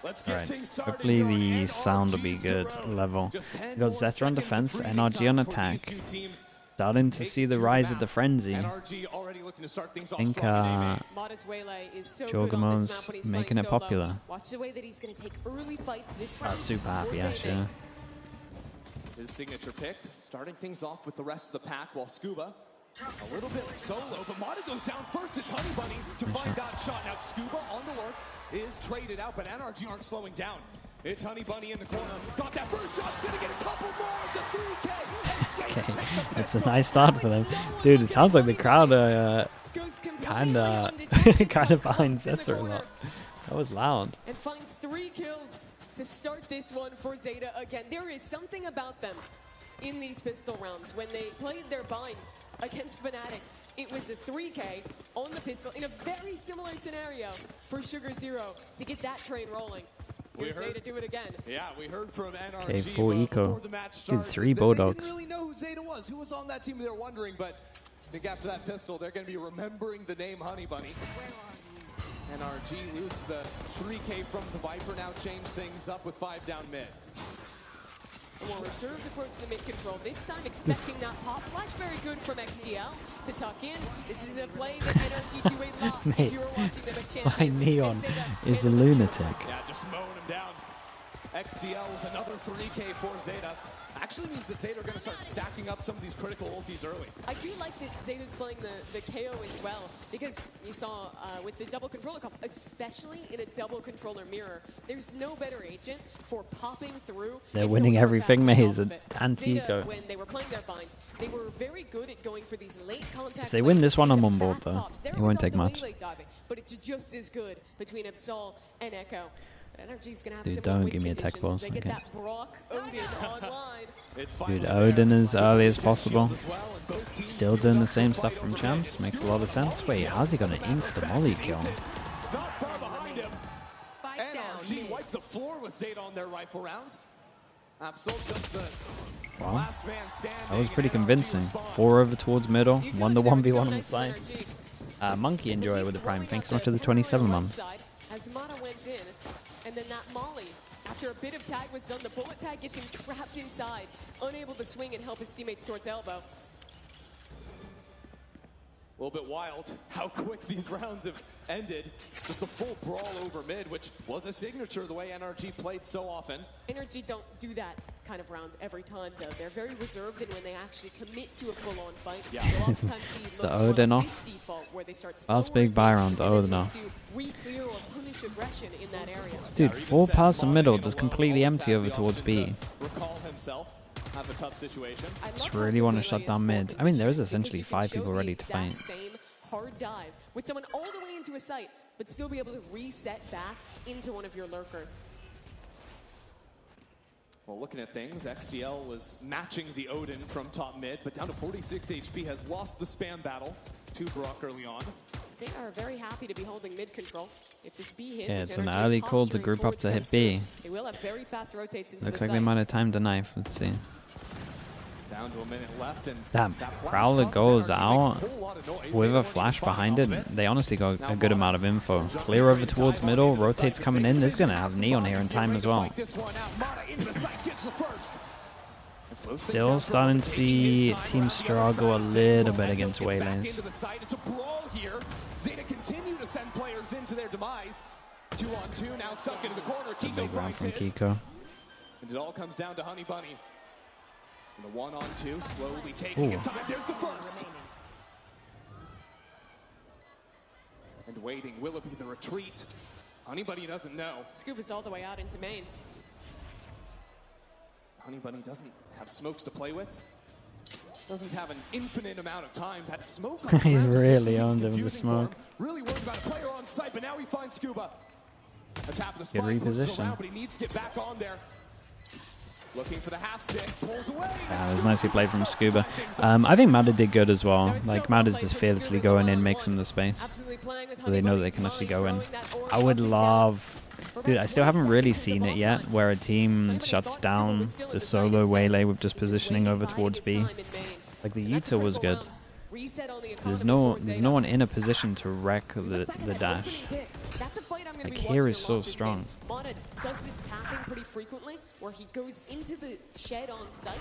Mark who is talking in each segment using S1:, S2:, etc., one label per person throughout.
S1: Alright, hopefully the sound will be good level. We got ZETA on defense, NRG on attack. Starting to see the rise of the frenzy. I think Jorgamon's making it popular. Super happy actually.
S2: His signature pick, starting things off with the rest of the pack while Scuba a little bit solo, but Mata goes down first. It's Honey Bunny to find that shot. Now Scuba on the lurk is traded out, but NRG aren't slowing down. It's Honey Bunny in the corner. Got that first shot. It's gonna get a couple more. It's a 3K.
S1: Okay, that's a nice start for them, dude. It sounds like the crowd kinda behind ZETA a lot. That was loud.
S3: And finds 3 kills to start this one for ZETA again. There is something about them in these pistol rounds. When they played their bind against Fnatic, it was a 3K on the pistol in a very similar scenario for Sugar Zero to get that train rolling. We heard ZETA do it again.
S2: Yeah, we heard from NRG.
S1: Okay, full eco. Dude, 3 Bulldogs.
S2: They didn't really know who ZETA was. Who was on that team? They were wondering, but I think after that pistol, they're going to be remembering the name Honey Bunny. NRG lose the 3K from the Viper, now change things up with 5 down mid.
S3: More reserved approach to mid control. This time expecting that pop flash. Very good from XTL to tuck in. This is a play that NRG do a lot. If you were watching them at Champions.
S1: My Neon is a lunatic.
S2: Yeah, just mowing him down. XTL with another 3K for ZETA. Actually means that ZETA are going to start stacking up some of these critical ultis early.
S3: I do like that ZETA's playing the KO as well, because you saw with the double controller comp, especially in a double controller mirror, there's no better agent for popping through.
S1: They're winning everything, Maze, and anti-eco.
S3: When they were playing their binds, they were very good at going for these late contact.
S1: If they win this one, I'm on board though. It won't take much.
S3: But it's just as good between Absol and Echo. NRG's gonna have
S1: Dude,
S3: similar
S1: don't give me a tech pulse.
S3: They get that Brock Odin online.
S1: Dude, Odin as early as possible. Still doing the same stuff from Champs. Makes a lot of sense. Wait, how's he gonna insta-molly kill?
S2: Not far behind him.
S3: Spike down.
S2: NRG wiped the floor with ZETA on their rifle round. Absol just the last man standing.
S1: That was pretty convincing. 4 over towards middle. 1 the 1v1 on the side. Monkey Enjoy with the prime. Thanks so much for the 27 months.
S3: As Mata went in, and then that molly, after a bit of tag was done, the bullet tag gets him trapped inside, unable to swing and help his teammates towards elbow.
S2: A little bit wild how quick these rounds have ended. Just the full brawl over mid, which was a signature the way NRG played so often.
S3: NRG don't do that kind of round every time, though. They're very reserved, and when they actually commit to a full-on fight, you'll oftentimes see
S1: the Odin off. Last big buy round, the Odin off. Dude, 4 pass in middle, just completely empty over towards B.
S2: Recall himself. Have a tough situation.
S1: Just really want to shut down mid. I mean, there is essentially 5 people ready to fight.
S3: Same hard dive with someone all the way into a site, but still be able to reset back into one of your lurkers.
S2: Well, looking at things, XTL was matching the Odin from top mid, but down to 46 HP, has lost the spam battle to Brock early on.
S3: ZETA are very happy to be holding mid control. If this B hit,
S1: yeah, it's an early call to group up to hit B.
S3: They will have very fast rotates into
S1: Looks like they might have timed a knife. Let's see.
S2: Down to a minute left, and
S1: that Prowler goes out with a flash behind it. They honestly got a good amount of info. Clear over towards middle, rotates coming in. This is going to have Neon here in time as well. Still starting to see team struggle a little bit against Waylays.
S2: ZETA continue to send players into their demise. 2-on-2 now stuck into the corner.
S1: A big round from Kiko.
S2: And it all comes down to Honey Bunny. And the 1-on-2 slowly taking his time. There's the first. And waiting. Will it be the retreat? Honey Bunny doesn't know.
S3: Scoop is all the way out into main.
S2: Honey Bunny doesn't have smokes to play with. Doesn't have an infinite amount of time. That smoke.
S1: He's really on him with the smoke.
S2: Really worried about a player on site, but now he finds Scuba. That's half of the
S1: Good
S2: spike.
S1: reposition.
S2: But he needs to get back on there. Looking for the half stick, pulls away.
S1: Yeah, it was nicely played from Scuba. I think Mada did good as well. Like, Mada's just fearlessly going in, make some of the space. So they know that they can actually go in. I would love... Dude, I still haven't really seen it yet, where a team shuts down the solo Waylay with just positioning over towards B. Like, the Utah was good. There's no one in a position to wreck the dash. Like, here is so strong.
S3: does this pathing pretty frequently, where he goes into the shed on site.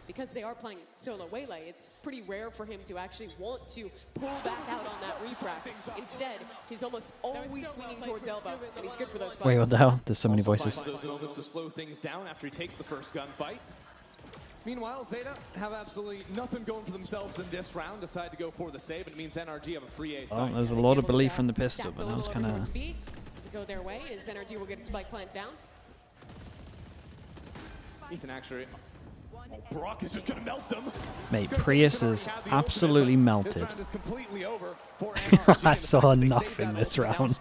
S3: Because they are playing solo Waylay, it's pretty rare for him to actually want to pull back out on that refract. Instead, he's almost always swinging towards elbow, and he's good for those fights.
S1: Wait, what the hell? There's so many voices.
S2: Those moments to slow things down after he takes the first gunfight. Meanwhile, ZETA have absolutely nothing going for themselves in this round. Decide to go for the save, and it means NRG have a free A site.
S1: Oh, there's a lot of belief in the pistol, but that was kind of...
S3: Does it go their way? As NRG will get a spike plant down?
S2: Ethan actually... Brock is just going to melt them.
S1: Mate, Prius is absolutely melted. I saw nothing this round.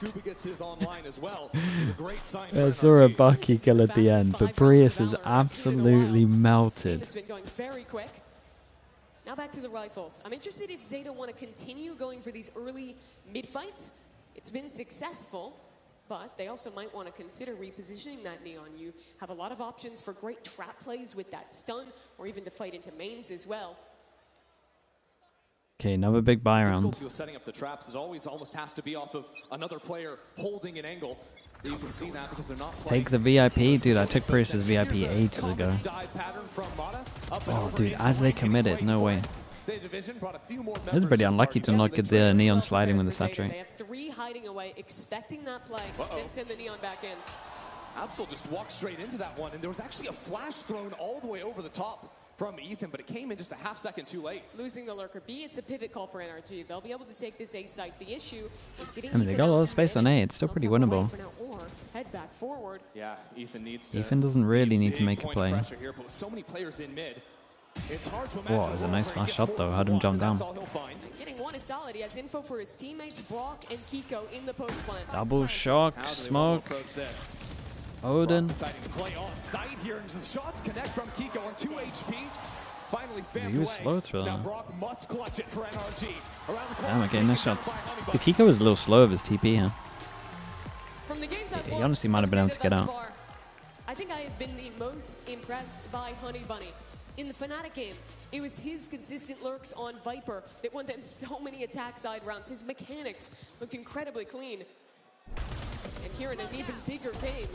S1: I saw a Bucky kill at the end, but Prius is absolutely melted.
S3: It's been going very quick. Now back to the rifles. I'm interested if ZETA want to continue going for these early mid-fights. It's been successful. But they also might want to consider repositioning that Neon. You have a lot of options for great trap plays with that stun, or even to fight into mains as well.
S1: Okay, another big buy round.
S2: Difficulty with setting up the traps is almost has to be off of another player holding an angle. You can see that because they're not playing.
S1: Take the VIP, dude. I took Prius's VIP ages ago. Oh, dude, as they committed, no way. It was pretty unlucky to not get the Neon sliding with the saturate.
S3: They have 3 hiding away, expecting that play, then send the Neon back in.
S2: Absol just walked straight into that one, and there was actually a flash thrown all the way over the top from Ethan, but it came in just a half-second too late.
S3: Losing the lurker B, it's a pivot call for NRG. They'll be able to take this A site. The issue is getting.
S1: I mean, they got a lot of space on A. It's still pretty winnable.
S3: Or head back forward.
S2: Yeah, Ethan needs to.
S1: Ethan doesn't really need to make a play.
S2: Here, but with so many players in mid, it's hard to
S1: Whoa, it was a nice flash shot though. Had him jump down.
S3: Getting one is solid. He has info for his teammates, Brock and Kiko in the post plant.
S1: Double shock, smoke. Odin.
S2: Deciding to play on site here, and shots connect from Kiko on 2 HP. Finally spammed
S1: He was
S2: away.
S1: slow through
S2: Now
S1: that.
S2: Brock must clutch it for NRG. Around the corner,
S1: Damn, okay, nice shots. The Kiko was a little slow of his TP here.
S3: From the games I've
S1: He
S3: watched
S1: honestly might have been able to get
S3: thus
S1: out.
S3: far, I think I have been the most impressed by Honey Bunny. In the Fnatic game, it was his consistent lurks on Viper that won them so many attack side rounds. His mechanics looked incredibly clean. And here in an even bigger game,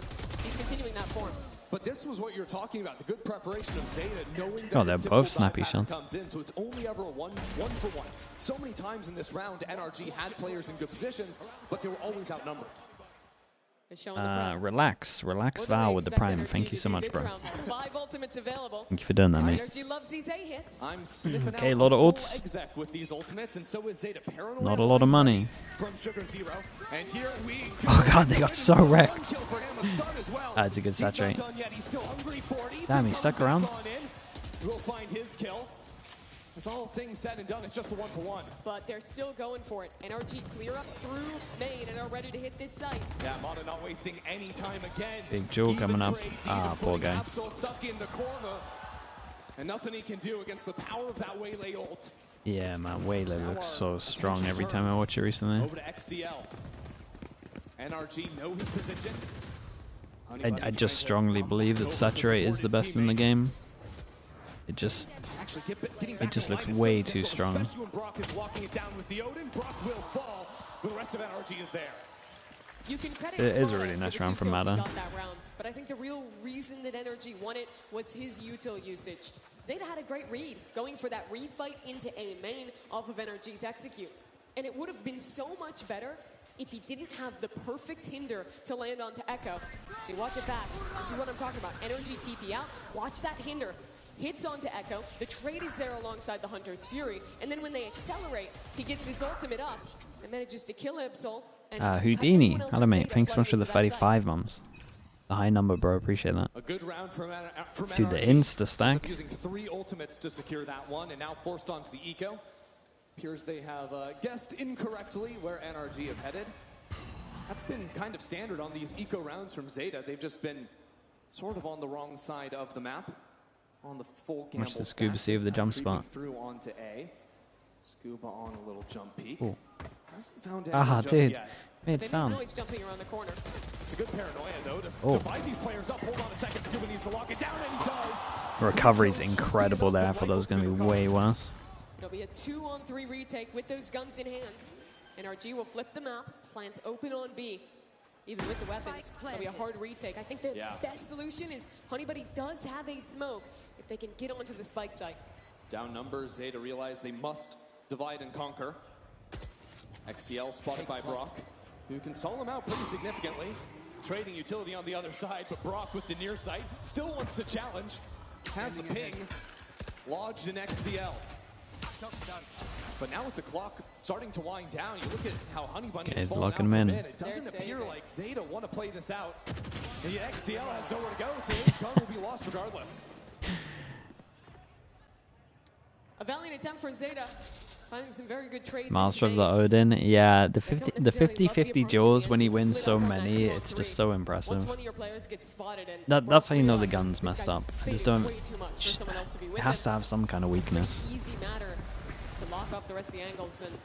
S3: he's continuing that form.
S2: But this was what you're talking about, the good preparation of ZETA, knowing that
S1: Oh, they're
S2: his
S1: both
S2: typical
S1: snappy
S2: dive pattern
S1: shots.
S2: comes in, so it's only ever a one for one. So many times in this round, NRG had players in good positions, but they were always outnumbered.
S1: Relax Val with the prime. Thank you so much, bro.
S3: 5 ultimates available.
S1: Thank you for doing that, mate.
S3: NRG loves these A hits.
S2: I'm sniffing
S1: Okay, a
S2: out
S1: lot of
S2: full
S1: ults.
S2: exec with these ultimates, and so is ZETA. Paranoia
S1: Not a lot of money.
S2: from Sugar Zero. And here we
S1: Oh god, they got so wrecked.
S2: kill for him, a stun as well.
S1: That's a good saturate.
S2: He's not done yet. He's still hungry for it.
S1: Damn, he stuck around.
S2: We'll find his kill. It's all things said and done. It's just a 1-for-1.
S3: But they're still going for it. NRG clear up through main and are ready to hit this site.
S2: Yeah, Mana not wasting any time again.
S1: Big jewel coming up.
S2: Trades,
S1: Ah, poor guy.
S2: Absol stuck in the corner. And nothing he can do against the power of that Waylay ult.
S1: Yeah, man, Waylay looks so strong every time I watch it recently.
S2: Over to XDL. NRG know his position.
S1: I just strongly believe that Saturate is the best in the game. It just looks way too strong.
S2: Especially when Brock is walking it down with the Odin. Brock will fall, but the rest of NRG is there.
S3: You can credit
S1: It is a
S3: Corrode
S1: really nice
S3: for the
S1: round
S3: 2
S1: from
S3: kills he
S1: Mata.
S3: got that round, but I think the real reason that NRG won it was his util usage. ZETA had a great read, going for that read fight into A main off of NRG's execute. And it would have been so much better if he didn't have the perfect hinder to land onto Echo. So you watch it back. This is what I'm talking about. NRG TP out. Watch that hinder. Hits onto Echo. The trade is there alongside the Hunter's Fury. And then when they accelerate, he gets his ultimate up and manages to kill Ibsal.
S1: Houdini, hello mate, thanks so much for the 35 mums. The high number, bro, appreciate that.
S2: A good round from
S1: Dude, the
S2: NRG.
S1: insta stack.
S2: Using 3 ultimates to secure that one, and now forced onto the eco. Appears they have guessed incorrectly where NRG have headed. That's been kind of standard on these eco rounds from ZETA. They've just been sort of on the wrong side of the map. On the full gamble.
S1: Watch the Scuba see with the jump spot.
S2: Through onto A. Scuba on a little jump peek.
S1: Ooh.
S2: Hasn't found
S1: Ah,
S2: just
S1: dude.
S2: yet.
S1: Made
S3: They
S1: sound.
S3: know he's jumping around the corner.
S2: It's a good paranoia though
S1: Oh.
S2: to fight these players up. Hold on a second. Scuba needs to lock it down, and he does.
S1: Recovery's incredible there. I thought that was going to be way worse.
S3: It'll be a 2-on-3 retake with those guns in hand. NRG will flip the map. Plans open on B. even with the weapons. It'll be a hard retake. I think the best solution is Honeybuddy does have a smoke if they can get onto the spike site.
S2: Down numbers, Zeta realize they must divide and conquer. XTL spotted by Brock, who can stall him out pretty significantly. Trading utility on the other side, but Brock with the near sight still wants to challenge. Has the ping lodged in XTL. But now with the clock starting to wind down, you look at how Honeybuddy is falling out from in. It doesn't appear like Zeta want to play this out. And yet XTL has nowhere to go, so this gun will be lost regardless.
S3: A valiant attempt for Zeta. Finding some very good trades.
S1: Master of the Odin, yeah, the 50-50 duels when he wins so many, it's just so impressive. That's how you know the gun's messed up. I just don't. It has to have some kind of weakness.
S3: Easy matter to lock up the rest of the angles and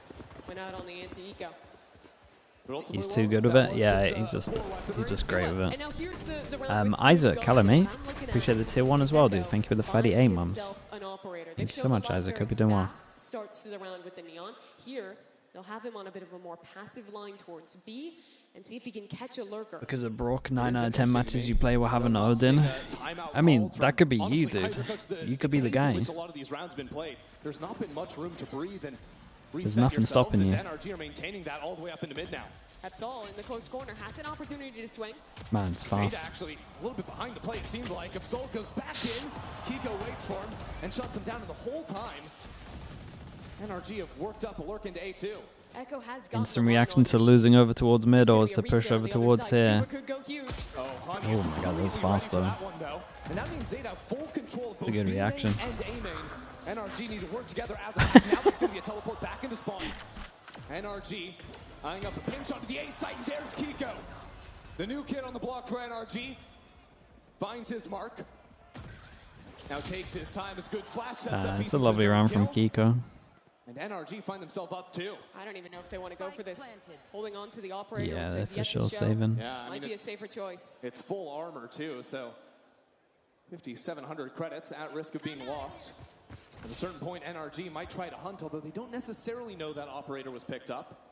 S3: went out on the anti-eco.
S1: He's too good with it. Yeah, he's just great with it. Isaac, hello mate. Appreciate the tier 1 as well, dude. Thank you for the 38 months. Thank you so much, Isaac. Hope you're doing well.
S3: Starts to the round with the neon. Here, they'll have him on a bit of a more passive line towards B and see if he can catch a lurker.
S1: Because of Brock, 9 out of 10 matches you play will have an Odin. I mean, that could be you, dude. You could be the guy.
S2: There's not been much room to breathe and
S1: there's nothing stopping you.
S2: NRG are maintaining that all the way up into mid now.
S3: Absol in the close corner has an opportunity to swing.
S1: Man, it's fast.
S2: Zeta actually a little bit behind the play, it seems like. Absol goes back in. Kiko waits for him and shuts him down, and the whole time NRG have worked up a lurk into A2.
S3: Echo has
S1: instant reaction to losing over towards mid, or is to push over towards here.
S2: Oh
S1: my god, that was fast though.
S2: And that means Zeta have full control of both
S1: a good reaction.
S2: and A main. NRG need to work together as of now. It's going to be a teleport back into spawn. NRG eyeing up a ping shot to the A site, and there's Kiko. The new kid on the block for NRG finds his mark. Now takes his time as good flash sets up.
S1: It's a lovely round from Kiko.
S2: And NRG find themselves up too.
S3: I don't even know if they want to go for this. Holding on to the operator.
S1: Yeah, they're for sure saving.
S2: Yeah,
S3: might be a safer choice.
S2: It's full armor too, so 5,700 credits at risk of being lost. At a certain point, NRG might try to hunt, although they don't necessarily know that operator was picked up.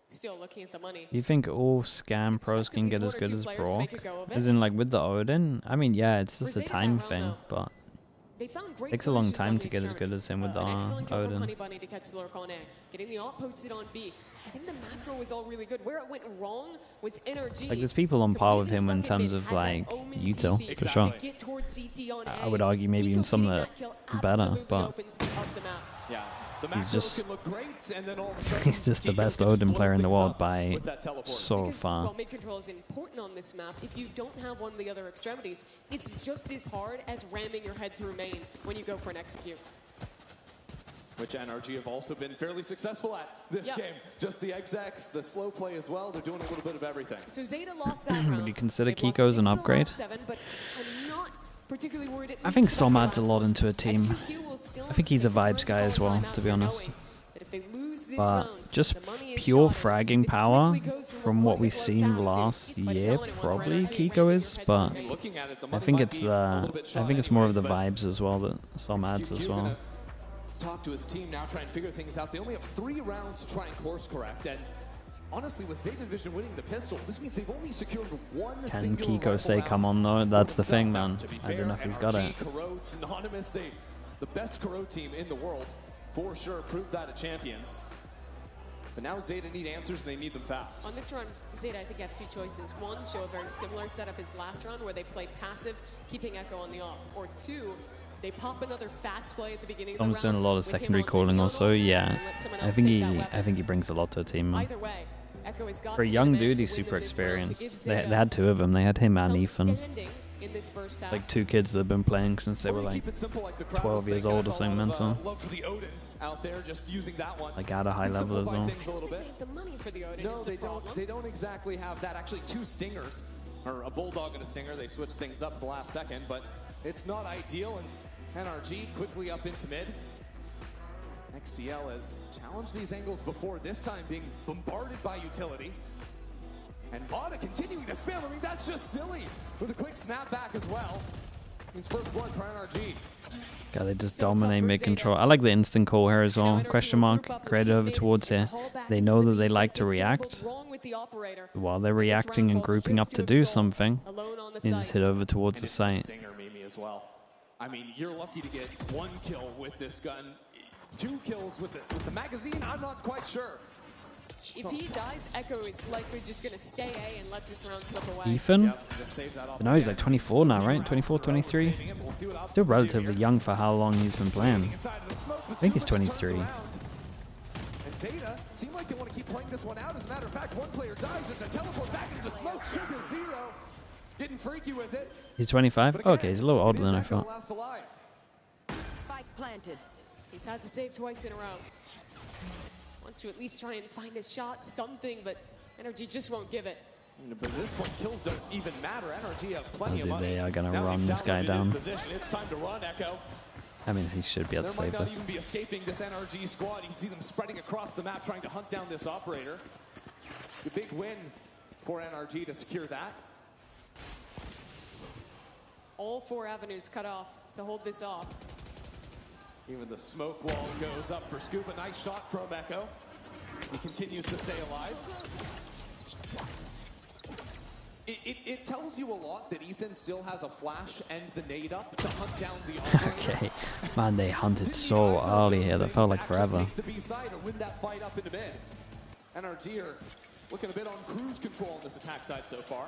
S3: Still looking at the money.
S1: You think all scam pros can get as good as Brock? As in, like, with the Odin? I mean, yeah, it's just a time thing, but it takes a long time to get as good as him with the Odin.
S3: To catch the lurk on A. Getting the op posted on B. I think the macro was all really good. Where it went wrong was NRG.
S1: Like, there's people on par with him in terms of, like, util, for sure. I would argue maybe even some that are better, but he's just the best Odin player in the world by so far.
S3: While mid control is important on this map, if you don't have one of the other extremities, it's just as hard as ramming your head through main when you go for an execute.
S2: Which NRG have also been fairly successful at this game. Just the execs, the slow play as well. They're doing a little bit of everything.
S3: So Zeta lost that round.
S1: Would you consider Kiko as an upgrade?
S3: But I'm not particularly worried.
S1: I think Som adds a lot into a team. I think he's a vibes guy as well, to be honest. But just pure fragging power, from what we've seen last year, probably Kiko is. But I think it's more of the vibes as well that Som adds as well.
S2: Talk to his team now, try and figure things out. They only have 3 rounds to try and course correct, and honestly, with Zeta Division winning the pistol, this means they've only secured 1
S1: Can Kiko say come on though? That's the thing, man. I don't know if he's got it.
S2: Corrode, synonymous, the best Corrode team in the world, for sure, proved that at Champions. But now Zeta need answers, and they need them fast.
S3: On this run, Zeta, I think, have 2 choices. 1, show a very similar setup as last round, where they play passive, keeping Echo on the off. Or 2, they pop another fast play at the beginning of the round.
S1: Som's doing a lot of secondary calling also, yeah. I think he brings a lot to a team, man.
S3: Either way, Echo has got
S1: for a young dude, he's super experienced. They had 2 of them. They had him and Ethan. Like 2 kids that have been playing since they were like 12 years old or something mental. Like at a high level as well.
S2: No, they don't exactly have that. Actually, 2 stingers, or a bulldog and a stinger. They switched things up at the last second, but it's not ideal, and NRG quickly up into mid. XTL has challenged these angles before, this time being bombarded by utility. And Mata continuing to spam. I mean, that's just silly. With a quick snap back as well. Means first blood for NRG.
S1: God, they just dominate mid-control. I like the instant call here as well. Question mark. Created over towards here. They know that they like to react. While they're reacting and grouping up to do something, they just hit over towards the site.
S2: As well. I mean, you're lucky to get 1 kill with this gun. 2 kills with the magazine, I'm not quite sure.
S3: If he dies, Echo is likely just going to stay A and let this round slip away.
S1: Ethan? No, he's like 24 now, right? 24, 23? Still relatively young for how long he's been playing. I think he's 23.
S2: And ZETA seem like they want to keep playing this one out. As a matter of fact, one player dies. It's a teleport back into the smoke. Sugar 0. Getting freaky with it.
S1: He's 25? Again, okay, he's a little older than I thought.
S3: Spike planted. He's had to save twice in a row. Wants to at least try and find a shot, something, but NRG just won't give it.
S2: But at this point, kills don't even matter. NRG have plenty of money.
S1: They are going to run this guy down.
S2: It's time to run, Echo.
S1: I mean, he should be able to save
S2: There might not
S1: this.
S2: even be escaping this NRG squad. You can see them spreading across the map, trying to hunt down this operator. The big win for NRG to secure that.
S3: All 4 avenues cut off to hold this off.
S2: Even the smoke wall goes up for Scuba. Nice shot from Echo. He continues to stay alive. It tells you a lot that Ethan still has a flash and the nade up to hunt down the operator.
S1: Okay. Man, they hunted so early here. That felt like forever.
S2: Take the B side or win that fight up into mid. NRG are looking a bit on cruise control on this attack side so far.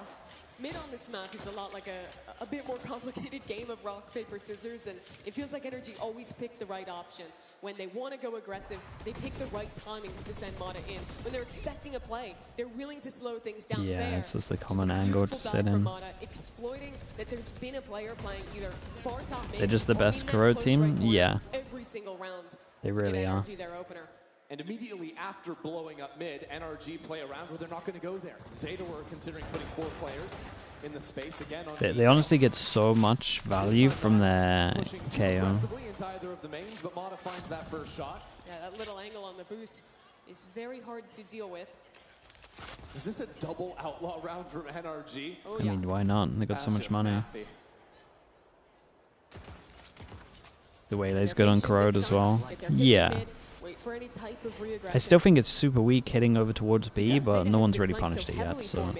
S3: Mid on this map is a lot like a bit more complicated game of rock, paper, scissors, and it feels like NRG always pick the right option. When they want to go aggressive, they pick the right timings to send Mata in. When they're expecting a play, they're willing to slow things down there.
S1: Yeah, it's just the common angle to sit in.
S3: Mata, exploiting that there's been a player playing either far top mid.
S1: They're just the best Corrode team? Yeah.
S3: Every single round.
S1: They really are.
S3: Their opener.
S2: And immediately after blowing up mid, NRG play around where they're not going to go there. ZETA were considering putting 4 players in the space again.
S1: They honestly get so much value from their KO.
S2: Into either of the mains, but Mata finds that first shot.
S3: Yeah, that little angle on the boost is very hard to deal with.
S2: Is this a double outlaw round from NRG?
S3: Oh,
S1: I mean, why not? They got so much money.
S2: Nasty.
S1: The waylay's good on Corrode as well. Yeah. I still think it's super weak hitting over towards B, but no one's really punished it yet, so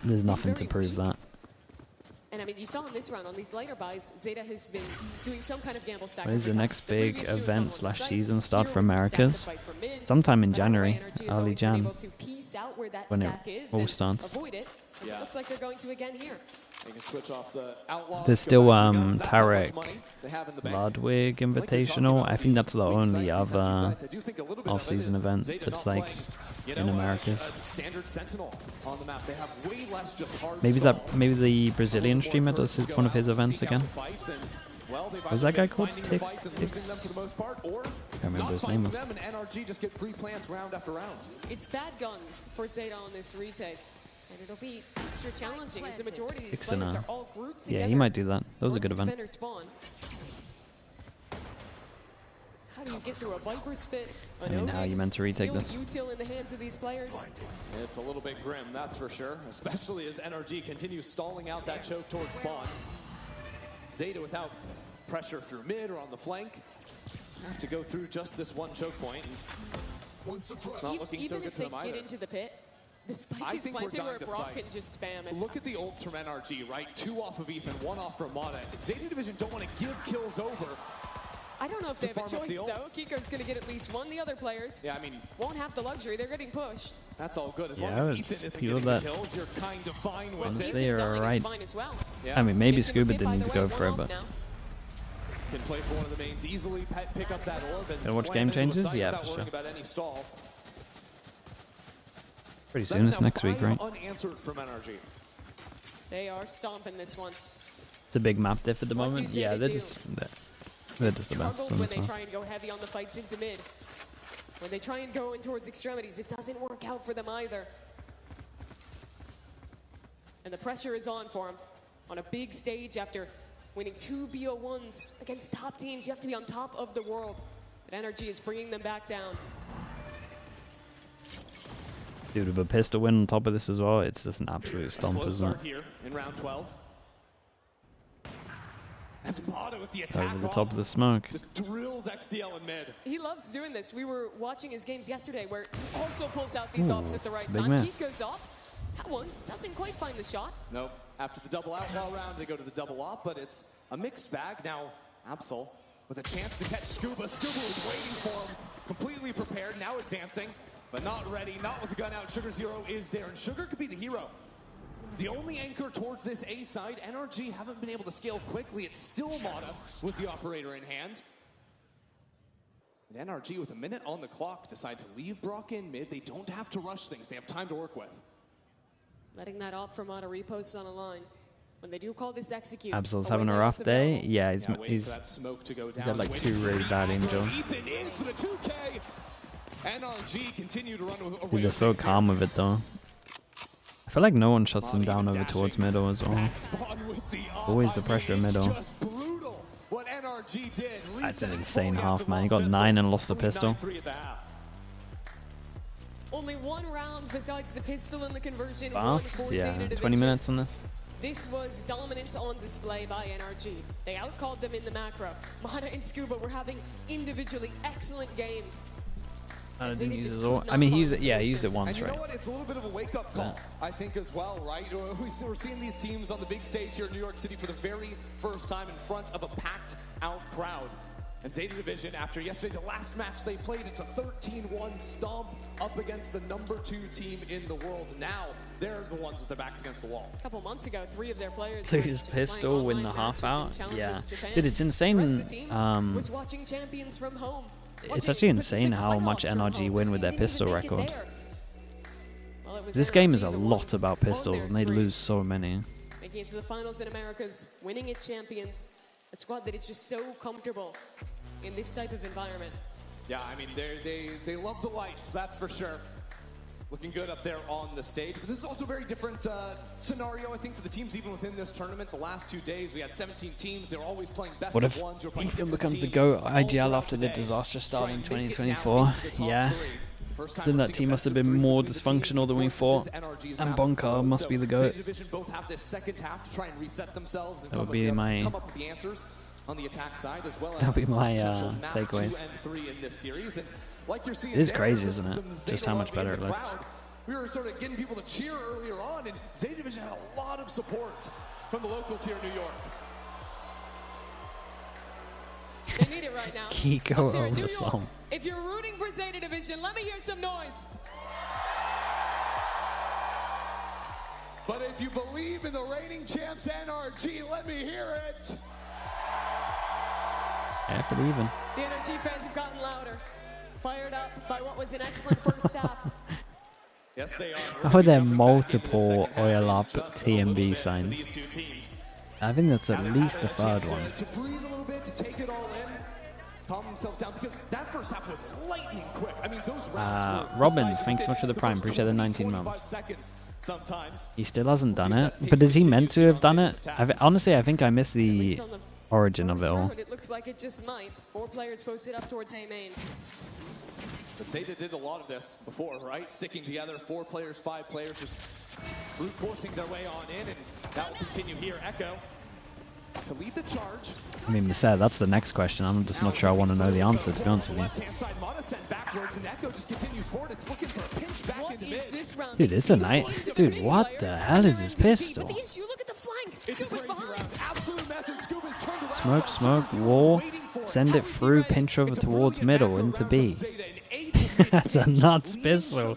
S1: there's nothing to prove that.
S3: And I mean, you saw in this round, on these later buys, ZETA has been doing some kind of gamble stack.
S1: When is the next big event slash season start for Americas? Sometime in January, early Jan, when it all starts.
S3: It looks like they're going to again here.
S2: They can switch off the outlaws.
S1: There's still Tarek Ludwig Invitational. I think that's the only other off-season event that's like in Americas. Maybe the Brazilian streamer does one of his events again. What was that guy called? Tick? I can't remember his name.
S3: It's bad guns for ZETA on this retake. And it'll be extra challenging as the majority of these players are all grouped together.
S1: Yeah, he might do that. That was a good event.
S3: How do you get through a Viper spit?
S1: I mean, how are you meant to retake this?
S3: Util in the hands of these players.
S2: It's a little bit grim, that's for sure. Especially as NRG continues stalling out that choke towards spawn. ZETA without pressure through mid or on the flank. Have to go through just this one choke point. And it's not looking so good for them either.
S3: Even if they get into the pit, the spike is planted where Brock can just spam it.
S2: Look at the ults from NRG, right? 2 off of Ethan, 1 off from Mata. ZETA Division don't want to give kills over.
S3: I don't know if they have a choice, though. Kiko's going to get at least one. The other players won't have the luxury. They're getting pushed.
S2: That's all good. As long as Ethan isn't getting the kills, you're kind of fine with
S1: honestly,
S2: it.
S1: you're alright.
S3: Well.
S1: I mean, maybe Scuba didn't need to go for it, but...
S2: Can play for one of the mains, easily pick up that orb and
S1: watch Game Changers? Yeah, for sure.
S2: About any stall.
S1: Pretty soon, it's next week, right?
S2: Unanswered from NRG.
S3: They are stomping this one.
S1: It's a big map diff at the moment. Yeah, they're just the best on
S3: when
S1: this
S3: they
S1: one.
S3: try and go heavy on the fights into mid. When they try and go in towards extremities, it doesn't work out for them either. And the pressure is on for them. On a big stage after winning 2 BO1s against top teams, you have to be on top of the world. But NRG is bringing them back down.
S1: Dude, with a pistol win on top of this as well, it's just an absolute stomp, isn't it?
S2: Here in round 12. As Mata with the attack
S1: Over the top of the smoke.
S2: just drills XDL in mid.
S3: He loves doing this. We were watching his games yesterday where he also pulls out these ops at the right
S1: it's a big
S3: time.
S1: miss.
S3: Keith goes off. That one doesn't quite find the shot.
S2: Nope. After the double outlaw round, they go to the double op, but it's a mixed bag. Now, Absol with a chance to catch Scuba. Scuba was waiting for him, completely prepared, now advancing, but not ready, not with the gun out. Sugar Zero is there, and Sugar could be the hero. The only anchor towards this A side, NRG haven't been able to scale quickly. It's still Mata with the operator in hand. And NRG with a minute on the clock decide to leave Brock in mid. They don't have to rush things. They have time to work with.
S3: Letting that op from Mata repost on a line. When they do call this execute.
S1: Absol's having a rough day. Yeah, he's had like 2 really bad angels.
S2: Ethan is with a 2K. NRG continue to run away.
S1: Dude, they're so calm with it though. I feel like no one shuts them down over towards middle as well. Always the pressure in middle. That's an insane half, man. He got 9 and lost the pistol.
S3: Only 1 round besides the pistol and the conversion.
S1: Fast? Yeah, 20 minutes on this.
S3: This was dominance on display by NRG. They outcalled them in the macro. Mata and Scuba were having individually excellent games.
S1: I didn't use his all. I mean, he used it. Yeah, he used it once,
S2: and you
S1: right?
S2: know what? It's a little bit of a wake-up call, I think, as well, right? We're seeing these teams on the big stage here in New York City for the very first time in front of a packed-out crowd. And ZETA Division, after yesterday, the last match they played, it's a 13-1 stomp up against the #2 team in the world. Now, they're the ones with their backs against the wall.
S3: A couple months ago, 3 of their players
S1: Lose pistol, win the half out. Yeah, dude, it's insane.
S3: Was watching champions from home.
S1: It's actually insane how much NRG win with their pistol record. This game is a lot about pistols, and they lose so many.
S3: Making it to the finals in Americas, winning it champions. A squad that is just so comfortable in this type of environment.
S2: Yeah, I mean, they love the lights, that's for sure. Looking good up there on the stage. But this is also a very different scenario, I think, for the teams even within this tournament. The last 2 days, we had 17 teams. They were always playing best
S1: What if
S2: of ones.
S1: Ethan becomes the GOAT IGL after the disaster start in 2024? Yeah. Then that team must have been more dysfunctional than we thought. And Boncar must be the GOAT. That would be my... That would be my takeaways. It is crazy, isn't it? Just how much better it looks.
S2: We were sort of getting people to cheer earlier on, and ZETA Division had a lot of support from the locals here in New York.
S3: They need it right now.
S1: Kiko over the song.
S3: If you're rooting for ZETA Division, let me hear some noise.
S2: But if you believe in the reigning champs NRG, let me hear it.
S1: Yeah, pretty even.
S3: The NRG fans have gotten louder, fired up by what was an excellent first half.
S2: Yes, they are.
S1: How are there multiple oil up TMB signs? I think that's at least the 3rd one.
S2: To breathe a little bit, to take it all in, calm themselves down, because that first half was lightning quick. I mean, those rounds were
S1: Robbins, thanks so much for the prime. Appreciate the 19 months.
S2: Sometimes.
S1: He still hasn't done it, but is he meant to have done it? Honestly, I think I missed the origin of it all.
S3: It looks like it just might. 4 players posted up towards A main.
S2: But ZETA did a lot of this before, right? Sticking together, 4 players, 5 players, just brute forcing their way on in, and that will continue here. Echo to lead the charge.
S1: I mean, that's the next question. I'm just not sure I want to know the answer, to be honest with you.
S2: Left-hand side, Mata sent backwards, and Echo just continues forward. It's looking for a pinch back into mid.
S1: Dude, it's a night. Dude, what the hell is this pistol?
S3: But the issue, look at the flank.
S2: It's a crazy round. Absolute mess, and Scuba's turned around.
S1: Smoke, smoke, wall. Send it through, pinch over towards middle into B. That's a nuts pistol.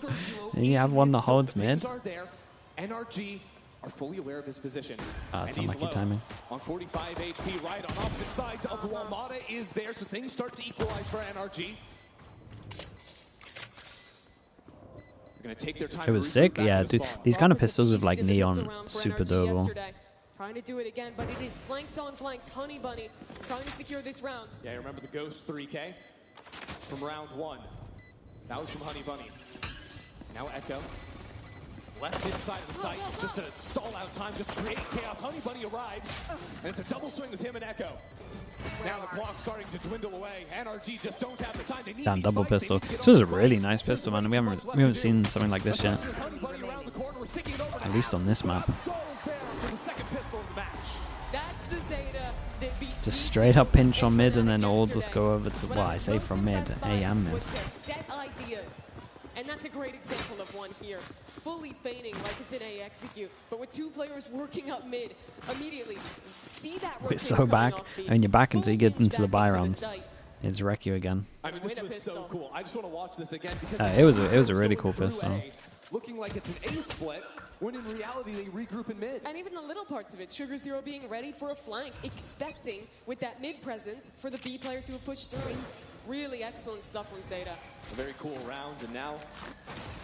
S1: And you have one that holds mid.
S2: NRG are fully aware of his position.
S1: It's unlucky timing.
S2: On 45 HP, right on opposite sides of the wall. Mata is there, so things start to equalize for NRG. They're gonna take their time.
S1: It was sick, yeah. Dude, these kind of pistols with like neon, super durable.
S3: Trying to do it again, but it is flanks on flanks. Honey Bunny trying to secure this round.
S2: Yeah, remember the Ghost 3K from round 1. That was from Honey Bunny. Now Echo. Left inside of the site, just to stall out time, just to create chaos. Honey Bunny arrives, and it's a double swing with him and Echo. Now the clock's starting to dwindle away. NRG just don't have the time. They need
S1: Damn, double pistol. This was a really nice pistol, man. We haven't seen something like this yet. At least on this map.
S2: pistol in the match.
S3: That's the Zeta that beat
S1: Just
S3: G2
S1: straight up pinch on mid and then
S3: Fnatic
S1: all just
S3: yesterday.
S1: go over to,
S3: What
S1: well,
S3: I
S1: I
S3: was
S1: say
S3: most
S1: from mid,
S3: impressed
S1: A
S3: by
S1: and mid.
S3: was their set ideas. And that's a great example of one here. Fully feigning like it's an A execute, but with 2 players working up mid immediately. See that
S1: It's
S3: rotator
S1: so
S3: coming
S1: back.
S3: off B.
S1: I mean, you're back until you
S3: Full
S1: get
S3: pinch
S1: into the
S3: back
S1: buy
S3: into
S1: rounds.
S3: site.
S1: It's wreck you again.
S2: I mean, this
S3: Win a
S2: was so
S3: pistol.
S2: cool. I just want to watch this again because
S1: It was a really
S2: going
S1: cool
S2: through
S1: pistol.
S2: A, looking like it's an A split, when in reality they regroup in mid.
S3: And even the little parts of it, Sugar Zero being ready for a flank, expecting with that mid presence for the B player to have pushed through. Really excellent stuff from Zeta.
S2: A very cool round, and now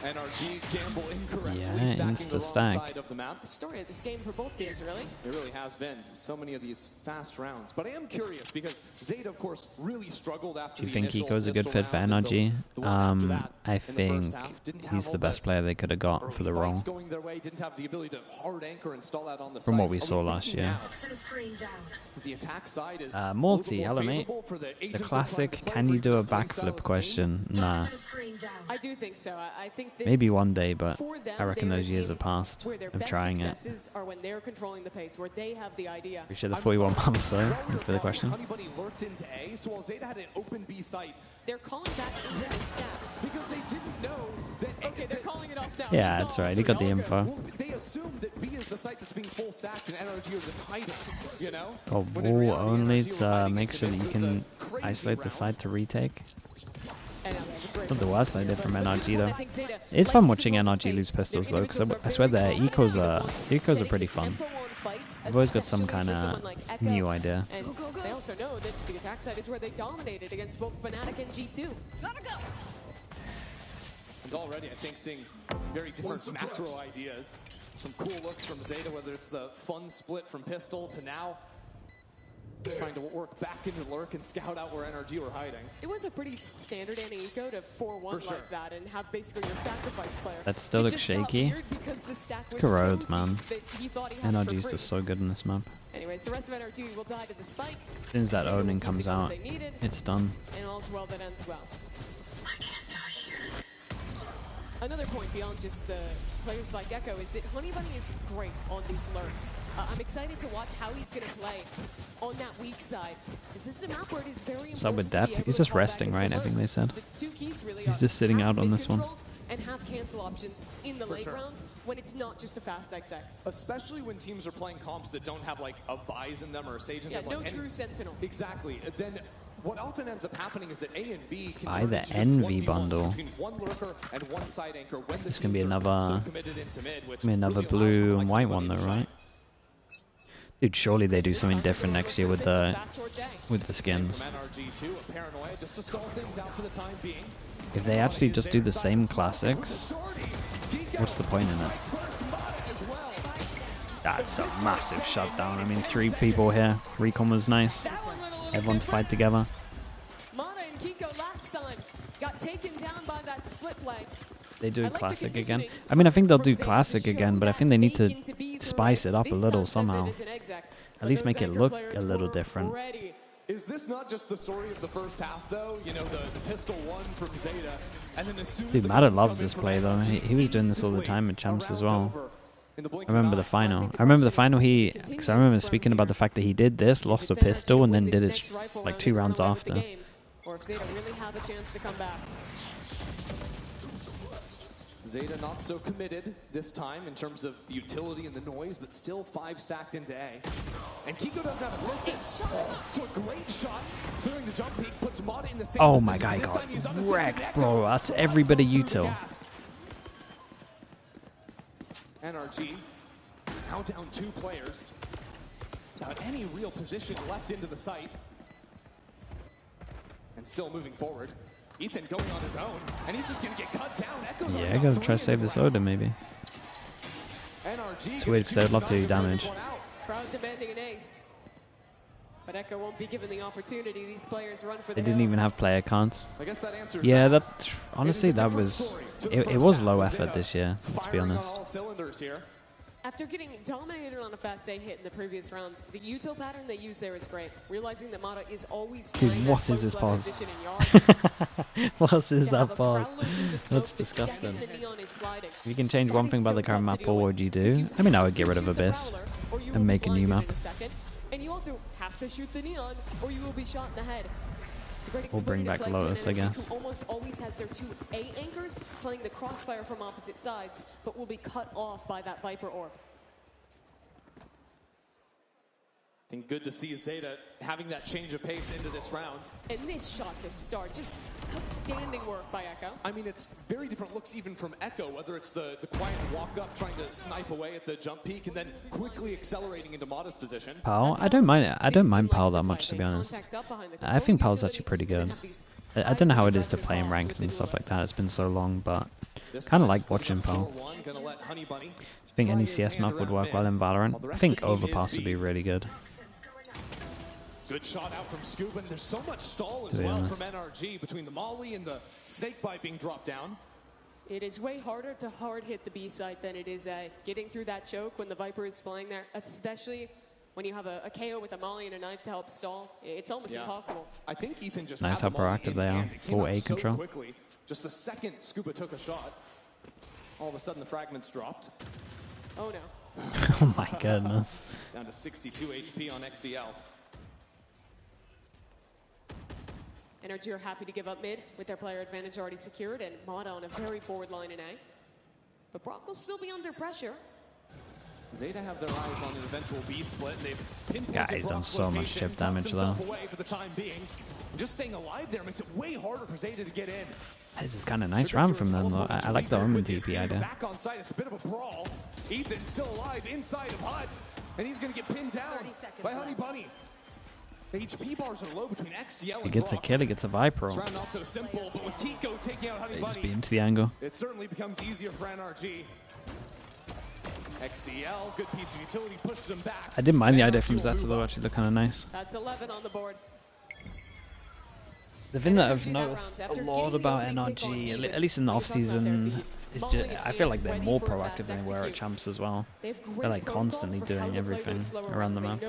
S2: NRG gamble incorrectly,
S1: Yeah,
S2: stacking the
S1: insta
S2: wrong
S1: stack.
S2: side of the map.
S3: The story of this game for both teams, really.
S2: It really has been so many of these fast rounds. But I am curious because Zeta, of course, really struggled after
S1: Do you
S2: the
S1: think
S2: initial
S1: Eco's a good
S2: pistol
S1: fit for
S2: round, and
S1: NRG?
S2: the one after that
S1: I
S2: in the first
S1: think
S2: half didn't have
S1: he's
S2: all
S1: the best player they could have got
S2: early
S1: for the
S2: fights
S1: role.
S2: going their way, didn't have the ability to hard anchor and stall out on the
S1: From what
S2: sides.
S1: we
S2: Are
S1: saw last
S2: thinking
S1: year.
S2: now The attack side is
S1: Multi, hello mate.
S2: for the
S1: The classic, can you do a backflip question? Nah.
S3: I do think so. I think that
S1: Maybe one day, but
S3: for them,
S1: I reckon
S3: they're a
S1: those years
S3: team
S1: have passed
S3: where their
S1: of
S3: best
S1: trying it.
S3: successes are when they're controlling the pace, where they have the idea.
S1: Appreciate the 41 pumps though for the question.
S2: Honey Bunny lurked into A, so while Zeta had an open B site,
S3: They're calling back into the stack.
S2: because they didn't know that
S3: Okay, they're calling it off now.
S1: Yeah,
S3: It's
S1: that's
S3: all
S1: right. He got the
S3: good.
S1: info.
S2: well, they assumed that B is the site that's being full stacked and NRG are just hiding, you know?
S1: Oh,
S2: When in reality,
S1: only
S2: NRG were
S1: to
S2: hiding
S1: make
S2: into
S1: sure
S2: it,
S1: that you
S2: so it's
S1: can
S2: a crazy
S1: isolate the
S2: round.
S1: side to retake.
S3: And that was a great
S1: Not the
S3: one.
S1: worst idea from
S3: But
S1: NRG
S3: this one,
S1: though.
S3: I think Zeta
S1: It's
S3: likes
S1: fun
S3: to
S1: watching
S3: control the
S1: NRG lose
S3: space.
S1: pistols
S3: Their
S1: though, because
S3: individuals
S1: I
S3: are
S1: swear
S3: very
S1: their
S3: confident
S1: ecos
S3: in the
S1: are
S3: ones
S1: the ecos are
S3: setting
S1: pretty
S3: the
S1: fun.
S3: tempo on fights,
S1: They've always got some
S3: especially
S1: kind
S3: for
S1: of
S3: someone like Echo.
S1: new idea.
S3: And they also know that the attack side is where they dominated against both Fnatic and G2. Gotta go.
S2: And already, I think, seeing very different macro ideas. Some cool looks from Zeta, whether it's the fun split from Pistol to now trying to work back into lurk and scout out where NRG were hiding.
S3: It was a pretty standard anti-eco to 4-1
S2: For sure.
S3: like that and have basically your sacrifice player.
S1: That still
S3: It
S1: looks
S3: just got
S1: shaky.
S3: weird because the stack was
S1: Corrode,
S3: so
S1: man.
S3: deep that he thought he had it for
S1: NRG's
S3: free.
S1: just so good in this map.
S3: Anyways, the rest of NRG will die to the spike.
S1: As soon as that
S3: Zeta will
S1: opening
S3: keep
S1: comes
S3: the kills
S1: out,
S3: they needed,
S1: it's done.
S3: and all's well that ends well. Another point beyond just the players like Echo is that Honey Bunny is great on these lurks. I'm excited to watch how he's going to play on that weak side. This is a map where it is very
S1: What's up with
S3: important to be
S1: Depp?
S3: able
S1: He's
S3: to
S1: just
S3: fall back
S1: resting,
S3: into
S1: right? I think they
S3: lurks.
S1: said.
S3: The two keys really
S1: He's
S3: are
S1: just sitting
S3: half
S1: out on
S3: mid
S1: this one.
S3: control and have cancel options in the late
S2: sure.
S3: rounds when it's not just a fast exec.
S2: Especially when teams are playing comps that don't have like a Vise in them or a Sage in
S3: Yeah,
S2: them.
S3: no
S2: like,
S3: true sentinel.
S2: Exactly. Then what often ends up happening is that A and B can
S1: Buy
S2: turn
S1: the
S2: into just
S1: Envy
S2: 1v1s
S1: bundle.
S2: between one lurker and one side anchor when the
S1: This can be
S2: teams are
S1: another-
S2: so committed into mid, which
S1: Another
S2: really allows
S1: blue
S2: someone
S1: and
S2: like
S1: white
S2: Honey
S1: one though,
S2: to shine.
S1: right? Dude, surely they do something different next year with the
S3: Fast or J.
S1: skins.
S2: From NRG too, a paranoia just to stall things out for the time being.
S1: If they actually just do the same classics, what's the point in it? That's a massive shutdown. I mean, 3 people here. Recon was nice.
S3: That one went a little
S1: Everyone
S3: bit
S1: to fight
S3: further.
S1: together.
S3: Mana and Kiko last time got taken down by that split play.
S1: They do
S3: I like the
S1: classic again.
S3: conditioning
S1: I mean, I think they'll
S3: from
S1: do
S3: Zeta to
S1: classic
S3: show
S1: again, but I
S3: that
S1: think they need
S3: fake
S1: to
S3: into B
S1: spice
S3: threat.
S1: it up a
S3: This
S1: little
S3: time said that
S1: somehow.
S3: it's an exec,
S1: At
S3: but
S1: least
S3: those
S1: make it
S3: anchor
S1: look
S3: players
S1: a little
S3: were
S1: different.
S3: ready.
S2: Is this not just the story of the first half, though? You know, the pistol one from Zeta, and then as soon as
S1: Dude,
S2: the
S1: Madder
S2: goals
S1: loves
S2: come in
S1: this
S2: from
S1: play though.
S2: NRG,
S1: He was doing this all the
S2: instantly
S1: time at
S2: a
S1: Champs as
S2: round
S1: well.
S2: over in the blink
S1: I
S2: of
S1: remember
S2: an
S1: the
S2: eye.
S1: final. I remember the final because I remember speaking about the fact that he did this, lost the
S3: If it's NRG
S1: pistol,
S3: to
S1: and
S3: win
S1: then
S3: this
S1: did
S3: next
S1: it
S3: rifle
S1: like
S3: round,
S1: 2
S3: they run
S1: rounds
S3: away with the
S1: after.
S3: game, or if Zeta really have a chance to come back.
S2: Zeta not so committed this time in terms of the utility and the noise, but still 5 stacked into A. And Kiko doesn't have assistance. So a great shot, clearing the jump peak, puts Mata in the same
S1: Oh my
S2: position.
S1: god,
S2: This
S1: got
S2: time he's unassisted.
S1: wrecked,
S2: Echo
S1: bro. That's
S2: slides
S1: every bit of
S2: on through the
S1: util.
S2: gas. NRG now down 2 players without any real position left into the site. And still moving forward. Ethan going on his own, and he's just gonna get cut down. Echo's
S1: Yeah,
S2: already
S1: I
S2: got
S1: gotta
S2: 3
S1: try to
S2: in
S1: save
S2: the
S1: this
S2: round.
S1: Oda maybe.
S2: NRG
S1: It's weird 'cause they would love to do damage.
S3: Crowd demanding an ace. But Echo won't be given the opportunity. These players run for the
S1: They didn't even
S3: hills.
S1: have player counts.
S2: I guess that answers
S1: Yeah,
S2: that.
S1: that honestly that was it was low effort this year. Let's be
S2: Firing on
S1: honest.
S2: all cylinders here.
S3: After getting dominated on a fast A hit in the previous round, the util pattern they use there is great. Realizing that Mata is always
S1: Dude,
S3: playing
S1: what
S3: that
S1: is this
S3: close level
S1: pause?
S3: position in yard.
S1: What is
S3: To have
S1: that
S3: a
S1: pause?
S3: prowler through the smoke
S1: That's
S3: the
S1: disgusting.
S3: second the neon is sliding.
S1: If you can change
S3: That
S1: one
S3: is
S1: thing about
S3: so
S1: the current
S3: tough
S1: map,
S3: to deal
S1: what
S3: with,
S1: would you
S3: 'cause
S1: do?
S3: you
S1: I mean, I
S3: have
S1: would get
S3: to
S1: rid of
S3: shoot the
S1: Abyss.
S3: prowler, or you you
S1: and
S3: will
S1: make
S3: be
S1: a new
S3: blinded
S1: map.
S3: in a second. And you also have to shoot the neon, or you will be shot in the head. It's a great
S1: We'll bring
S3: exposure to
S1: back
S3: play to an
S1: Lotus, I
S3: NRG
S1: guess.
S3: who almost always has their 2 A anchors playing the crossfire from opposite sides, but will be cut off by that Viper orb.
S2: I think good to see ZETA having that change of pace into this round.
S3: And this shot to start, just outstanding work by Echo.
S2: I mean, it's very different looks even from Echo, whether it's the quiet walk up, trying to snipe away at the jump peak, and then quickly accelerating into Mata's position.
S1: Pal, I don't mind Pal that much, to be honest. I think Pal's actually pretty good. I don't know how it is to play in ranked and stuff like that. It's been so long, but kind of like watching Pal. I think any CS map would work well in Valorant. I think Overpass would be really good.
S2: Good shot out from Scuba, and there's so much stall as well from NRG between the Molly and the snake bite being dropped down.
S3: It is way harder to hard hit the B site than it is getting through that choke when the Viper is flying there, especially when you have a KO with a Molly and a knife to help stall. It's almost impossible.
S2: I think Ethan just
S1: Nice how proactive they are. Full A control.
S2: Quickly. Just the second Scuba took a shot, all of a sudden the fragments dropped.
S3: Oh no.
S1: Oh my goodness.
S2: Down to 62 HP on XDL.
S3: NRG are happy to give up mid with their player advantage already secured, and Mata on a very forward line in A. But Brock will still be under pressure.
S2: ZETA have their eyes on an eventual B split. They've pinpointed
S1: Yeah, he's done so much chip damage though.
S2: Away for the time being. Just staying alive there makes it way harder for ZETA to get in.
S1: This is kind of nice round from them though. I like the Omen TP idea.
S2: Back on site, it's a bit of a brawl. Ethan's still alive inside of Hut, and he's going to get pinned down by Honey Bunny. The HP bars are low between XDL and
S1: He gets a kill, he gets a Viper.
S2: This round not so simple, but with Kiko taking out Honey
S1: They just
S2: Bunny,
S1: beat him to the angle.
S2: it certainly becomes easier for NRG. XDL, good piece of utility, pushes him back.
S1: I didn't mind the idea from Zeta though, actually looked kind of nice.
S3: That's 11 on the board.
S1: The thing that I've noticed a lot about NRG, at least in the off-season, is just, I feel like they're more proactive than they were at Champs as well. They're like constantly doing everything around the map.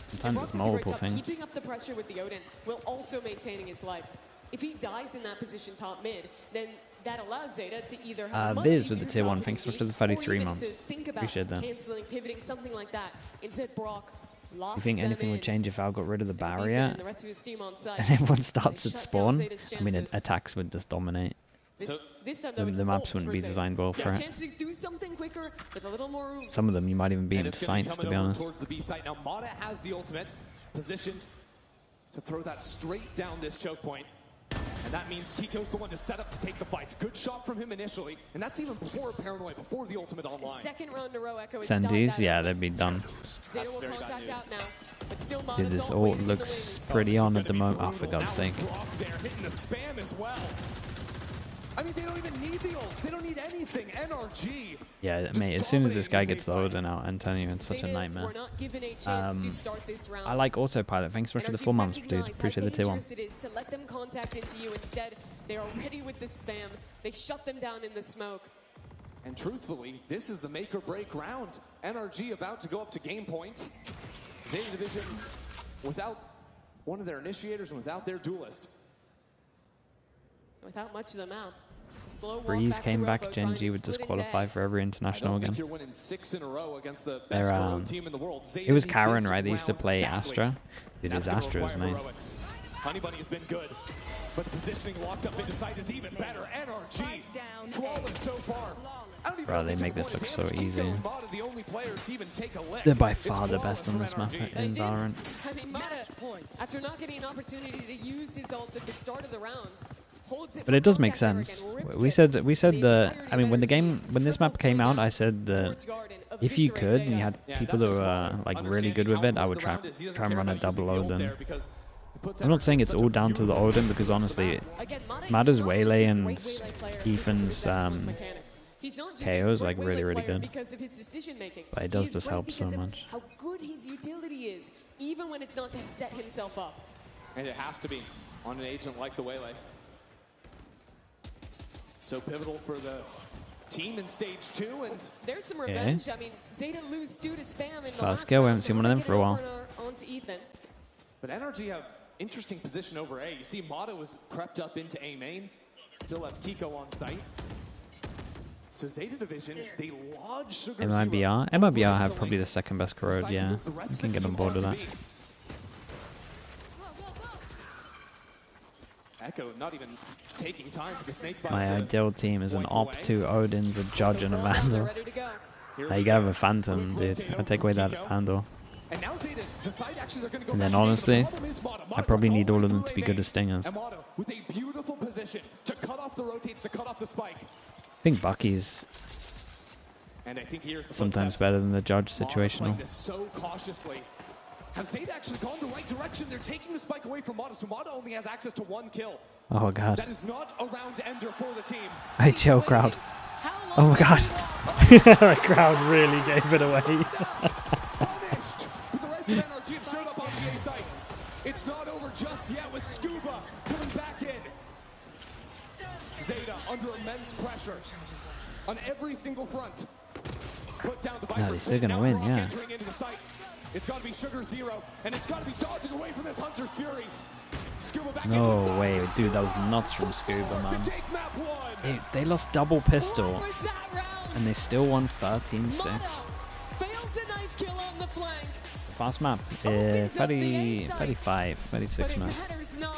S1: Sometimes it's multiple things.
S3: Keeping up the pressure with the Odin while also maintaining his life. If he dies in that position top mid, then that allows ZETA to either have
S1: Viz with the tier 1, thanks so much for the 33 months. Appreciate that.
S3: Canceling, pivoting, something like that. Instead, Brock
S1: you think anything would change if Al got rid of the barrier
S3: and
S1: everyone starts at spawn? I mean, attacks would just dominate. The maps wouldn't be designed well for it. Some of them you might even beat into sights, to be honest.
S2: Now Mata has the ultimate positioned to throw that straight down this choke point. And that means Kiko's the one to set up to take the fights. Good shot from him initially, and that's even before Paranoid, before the ultimate online.
S3: Second round in a row, Echo
S1: Sendies, yeah, they'd be done. Dude, this ult looks pretty on at the moment. Oh, for God's sake.
S2: Hitting the spam as well. I mean, they don't even need the ults. They don't need anything. NRG.
S1: Yeah, mate, as soon as this guy gets the Odin out, I'm telling you, it's such a nightmare. I like Autopilot. Thanks so much for the 4 months, dude. Appreciate the tier 1.
S3: It is to let them contact into you. Instead, they are ready with the spam. They shut them down in the smoke.
S2: And truthfully, this is the make or break round. NRG about to go up to game point. ZETA Division without one of their initiators and without their duelist.
S3: Without much of the map.
S1: Breeze came back. Gen G would just qualify for every international again.
S2: You're winning 6 in a row against the best Corrode team in the world.
S1: It was Karen, right? They used to play Astra. Dude, his Astra is nice.
S2: Honey Bunny has been good, but the positioning locked up into sight is even better. NRG, flawless so far.
S1: Bro, they make this look so easy. They're by far the best on this map in Valorant.
S3: I mean, Mata, after not getting an opportunity to use his ult at the start of the round,
S1: but it does make sense. We said that. I mean, when this map came out, I said that if you could and you had people that were like really good with it, I would try and run a double Odin. I'm not saying it's all down to the Odin because honestly, Mata's Waylay and Ethan's KO is like really good. But it does just help so much.
S3: How good his utility is, even when it's not to set himself up.
S2: And it has to be on an agent like the Waylay. So pivotal for the team in stage 2, and
S3: there's some revenge. I mean, ZETA lose Stu to spam in the
S1: fast kill. We haven't seen one of them for a while.
S2: But NRG have interesting position over A. You see Mata was crept up into A main. Still have Kiko on site. So ZETA Division, they lodge Sugar
S1: MIBR?
S2: Zero
S1: MIBR have probably the second best Corrode, yeah. I can get on board with that.
S2: Echo not even taking time for the snake bite
S1: My
S2: to
S1: ideal team is an
S2: blink
S1: Op,
S2: away.
S1: 2 Odins, a Judge, and a Vandal.
S2: Here
S1: You
S2: we
S1: gotta have
S2: go.
S1: a Phantom, dude. I'll take away that Vandal.
S2: And now ZETA decide actually they're gonna go
S1: And then
S2: back to
S1: honestly,
S2: the problem is Mata.
S1: I
S2: Mata
S1: probably need all of
S2: going
S1: them
S2: to
S1: to be
S2: lane
S1: good
S2: main.
S1: as Stingers.
S2: And Mata with a beautiful position to cut off the rotates, to cut off the spike.
S1: I think Bucky's
S2: And I think here's the
S1: sometimes
S2: footsteps.
S1: better than the Judge
S2: Mata
S1: situational.
S2: playing this so cautiously. Have ZETA actually gone the right direction? They're taking the spike away from Mata, so Mata only has access to 1 kill.
S1: Oh god.
S2: That is not a round ender for the team.
S1: Hey, chill, crowd. Oh my god. The crowd really gave it away.
S2: Punished with the rest of NRG have showed up on the A site. It's not over just yet with Scuba coming back in. ZETA under immense pressure on every single front. Put down the
S1: No, they're still gonna win, yeah.
S2: Entering into the site. It's got to be Sugar Zero, and it's got to be dodging away from this Hunter's Fury. Scuba back into the
S1: No
S2: side.
S1: way, dude, that was nuts from Scuba,
S2: To
S1: man.
S2: take map 1.
S1: They lost double pistol,
S3: What was that round?
S1: and they still won 13-6.
S3: Mata fails a knife kill on the flank.
S1: Fast map,
S3: Opens up the A
S1: 30,
S3: site.
S1: 35,
S3: But
S1: 36
S3: it
S1: maps.
S3: matters not.